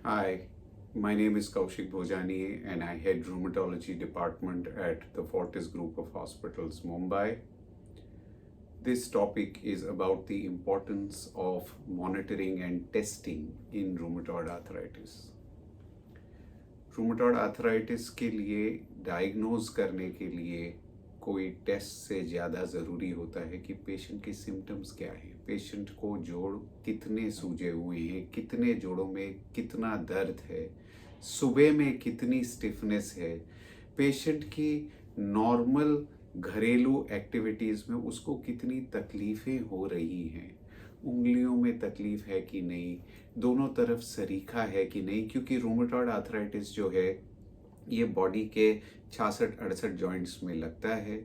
Hi, my name is Kaushik Bhojani and I head rheumatology department at the Fortis Group of Hospitals, Mumbai. This topic is about the importance of monitoring and testing in rheumatoid arthritis. Rheumatoid arthritis के लिए diagnose करने के लिए कोई test से ज़्यादा ज़रूरी होता है कि पेशेंट के सिम्टम्स क्या हैं, पेशेंट को जोड़ कितने सूजे हुए हैं, कितने जोड़ों में कितना दर्द है, सुबह में कितनी स्टिफनेस है, पेशेंट की नॉर्मल घरेलू एक्टिविटीज़ में उसको कितनी तकलीफ़ें हो रही हैं, उंगलियों में तकलीफ़ है कि नहीं, दोनों तरफ सरीखा है कि नहीं, क्योंकि रूमेटॉइड आर्थराइटिस जो है ये बॉडी के 66-68 जॉइंट्स में लगता है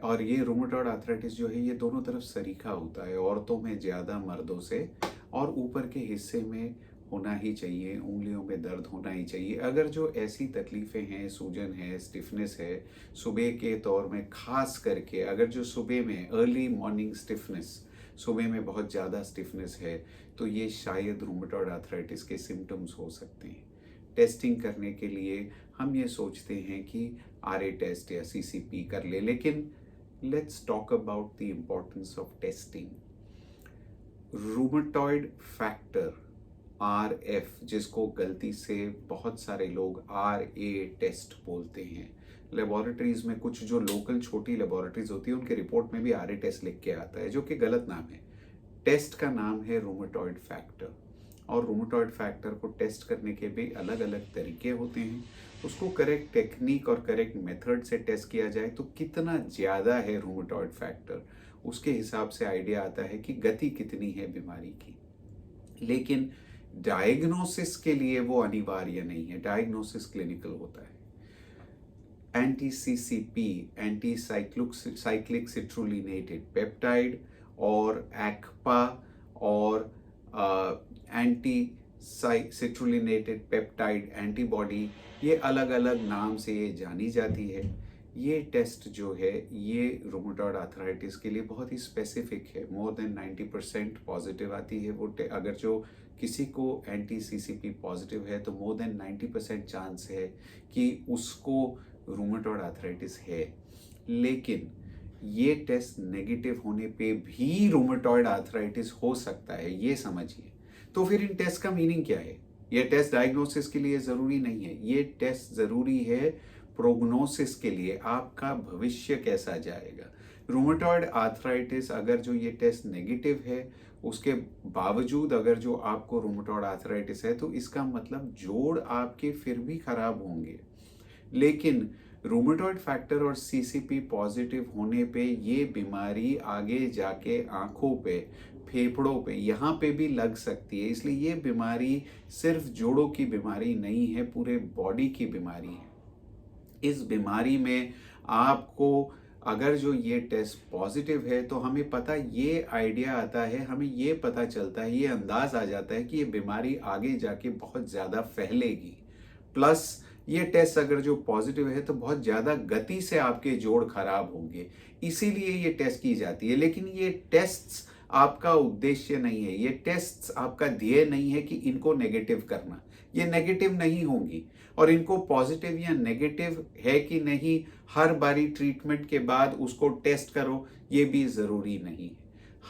और ये रूमेटॉइड आर्थराइटिस जो है ये दोनों तरफ सरीखा होता है, औरतों में ज़्यादा मर्दों से, और ऊपर के हिस्से में होना ही चाहिए, उंगलियों में दर्द होना ही चाहिए। अगर जो ऐसी तकलीफ़ें हैं, सूजन है, स्टिफनेस है, सुबह के दौर में खास करके अगर जो सुबह में अर्ली मॉर्निंग स्टिफनेस, सुबह में बहुत ज़्यादा स्टिफनेस है, तो ये शायद रूमेटॉइड आर्थराइटिस के सिम्टम्स हो सकते हैं। टेस्टिंग करने के लिए हम ये सोचते हैं कि आरए टेस्ट या सीसीपी कर ले, लेकिन let's talk about the importance of testing. Rheumatoid factor RF, जिसको गलती से बहुत सारे लोग आरए टेस्ट बोलते हैं, लेबोरेटरीज में कुछ जो लोकल छोटी लेबोरेटरीज होती है उनके रिपोर्ट में भी आरए टेस्ट लिख के आता है, जो कि गलत नाम है। टेस्ट का नाम है रूमेटॉइड फैक्टर, और रूमेटॉइड फैक्टर को टेस्ट करने के भी अलग अलग तरीके होते हैं। उसको करेक्ट टेक्निक और करेक्ट मेथड से टेस्ट किया जाए तो कितना ज़्यादा है रूमेटॉइड फैक्टर, उसके हिसाब से आइडिया आता है कि गति कितनी है बीमारी की। लेकिन डायग्नोसिस के लिए वो अनिवार्य नहीं है, डायग्नोसिस क्लिनिकल होता है। Anti CCP, anti cyclic citrullinated peptide, और एक्पा, और एंटी सिट्रुलिनेटेड पेप्टाइड एंटीबॉडी, ये अलग अलग नाम से ये जानी जाती है। ये टेस्ट जो है ये रूमेटॉइड आर्थराइटिस के लिए बहुत ही स्पेसिफिक है। मोर देन 90% पॉजिटिव आती है वो अगर जो किसी को एंटी सीसीपी पॉजिटिव है तो मोर देन 90% चांस है कि उसको रूमेटॉइड आर्थराइटिस है। लेकिन ये टेस्ट नेगेटिव होने पे भी रूमेटॉइड आर्थराइटिस हो सकता है, ये समझिए। तो फिर इन टेस्ट का मीनिंग क्या है? ये टेस्ट डायग्नोसिस के लिए ज़रूरी नहीं है, ये टेस्ट ज़रूरी है प्रोग्नोसिस के लिए, आपका भविष्य कैसा जाएगा। रूमेटॉइड आर्थराइटिस अगर जो ये टेस्ट नेगेटिव है, उसके बावजूद अगर जो आपको रूमेटॉइड आर्थराइटिस है, तो इसका मतलब जोड़ आपके फिर भी खराब होंगे। लेकिन रूमेटॉइड फैक्टर और सीसीपी पॉजिटिव होने पे ये बीमारी आगे जाके आंखों पे, फेफड़ों पे, यहाँ पे भी लग सकती है। इसलिए ये बीमारी सिर्फ जोड़ों की बीमारी नहीं है, पूरे बॉडी की बीमारी है। इस बीमारी में आपको अगर जो ये टेस्ट पॉजिटिव है तो हमें पता, ये आइडिया आता है, हमें ये पता चलता है, ये अंदाज आ जाता है कि ये बीमारी आगे जाके बहुत ज़्यादा फैलेगी। प्लस ये टेस्ट अगर जो पॉजिटिव है तो बहुत ज़्यादा गति से आपके जोड़ खराब होंगे, इसीलिए ये टेस्ट की जाती है। लेकिन ये टेस्ट्स आपका उद्देश्य नहीं है, ये टेस्ट्स आपका ध्येय नहीं है कि इनको नेगेटिव करना, ये नेगेटिव नहीं होंगी। और इनको पॉजिटिव या नेगेटिव है कि नहीं हर बारी ट्रीटमेंट के बाद उसको टेस्ट करो, ये भी ज़रूरी नहीं है।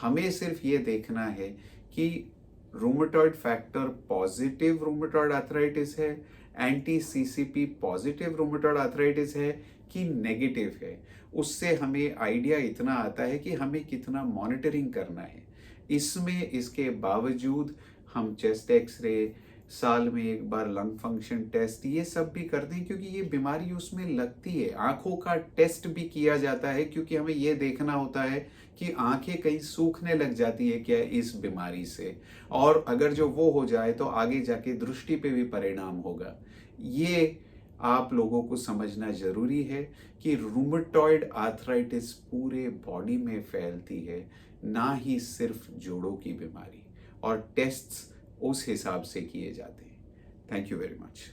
हमें सिर्फ ये देखना है कि rheumatoid factor positive rheumatoid arthritis है, anti CCP positive rheumatoid arthritis है कि नेगेटिव है। उससे हमें आइडिया इतना आता है कि हमें कितना मॉनिटरिंग करना है। इसमें इसके बावजूद हम चेस्ट एक्सरे, साल में एक बार लंग फंक्शन टेस्ट, ये सब भी करते हैं क्योंकि ये बीमारी उसमें लगती है। आंखों का टेस्ट भी किया जाता है क्योंकि हमें ये देखना होता है कि आंखें कहीं सूखने लग जाती है क्या इस बीमारी से, और अगर जो वो हो जाए तो आगे जाके दृष्टि पे भी परिणाम होगा। ये आप लोगों को समझना जरूरी है कि रूमेटॉइड आर्थराइटिस पूरे बॉडी में फैलती है, ना ही सिर्फ जोड़ों की बीमारी, और टेस्ट्स उस हिसाब से किए जाते हैं। Thank you very much.